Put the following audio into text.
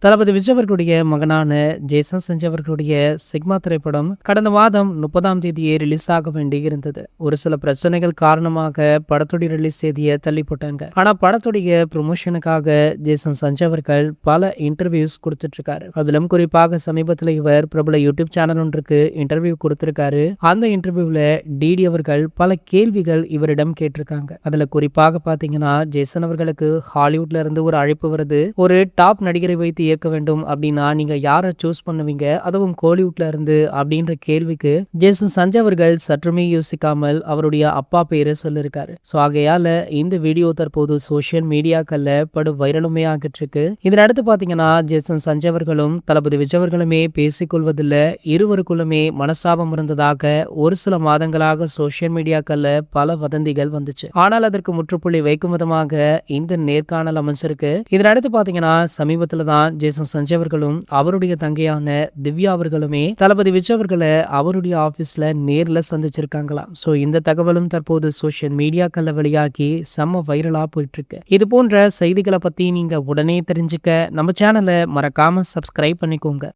தளபதி விஜய் அவர்களுடைய மகனான ஜேசன் சஞ்சய் அவர்களுடைய சிக்மா திரைப்படம் கடந்த மாதம் 30ஆம் தேதியே ரிலீஸ் ஆக வேண்டி இருந்தது. ஒரு சில பிரச்சனைகள் காரணமாக படத்துடைய ரிலீஸ் தேதியை தள்ளி போட்டாங்க. ஆனா படத்துடைய ப்ரொமோஷனுக்காக ஜேசன் சஞ்சய் அவர்கள் பல இன்டர்வியூஸ் கொடுத்துட்டு இருக்காரு. அதிலும் குறிப்பாக சமீபத்தில் இவர் பிரபல யூடியூப் சேனல் ஒன்றுக்கு இன்டர்வியூ கொடுத்திருக்காரு. அந்த இன்டர்வியூல டிடி அவர்கள் பல கேள்விகள் இவரிடம் கேட்டிருக்காங்க. அதுல குறிப்பாக பாத்தீங்கன்னா ஜேசன் அவர்களுக்கு ஹாலிவுட்ல இருந்து ஒரு அழைப்பு வருது. ஒரு டாப் நடிகரை வைத்து இயக்க வேண்டும் அப்படின்னா நீங்க யாரை சூஸ் பண்ணுவீங்க, அதுவும் கோலிவுட்ல இருந்து அப்படின்ற கேள்விக்கு ஜேசன் சஞ்சய் அவர்கள் சற்றுமே யோசிக்காமல் அவருடைய அப்பா பேரை சொல்லிருக்காரு. சோ ஆகையால இந்த வீடியோ தற்போது சோசியல் மீடியாக்கள்ல படு வைரலுமே ஆகிட்டு இருக்கு. இதனடுத்து பாத்தீங்கன்னா ஜேசன் சஞ்சய் அவர்களும் தளபதி விஜய் அவர்களுமே பேசிக்கொள்வதில்ல, இருவருக்குள்ளுமே மனஸ்தாபம் இருந்ததாக ஒரு சில மாதங்களாக சோசியல் மீடியாக்கள்ல பல வதந்திகள் வந்துச்சு. ஆனால் அதற்கு முற்றுப்புள்ளி வைக்கும் விதமாக இந்த நேர்காணல் அமைச்சிருக்கு. இதனடுத்து பாத்தீங்கன்னா சமீபத்துல தான் ஜேசன் சஞ்சய் அவர்களும் அவருடைய தங்கையான திவ்யா அவர்களுமே தளபதி விஜய் அவர்களை அவருடைய ஆபீஸ்ல நேர்ல சந்திச்சிருக்காங்களாம். சோ இந்த தகவலும் தற்போது சோசியல் மீடியாக்கள்ல வெளியாகி செம்ம வைரலா போயிட்டு இருக்கு. இது போன்ற செய்திகளை பத்தி நீங்க உடனே தெரிஞ்சுக்க நம்ம சேனலை மறக்காம சப்ஸ்கிரைப் பண்ணிக்கோங்க.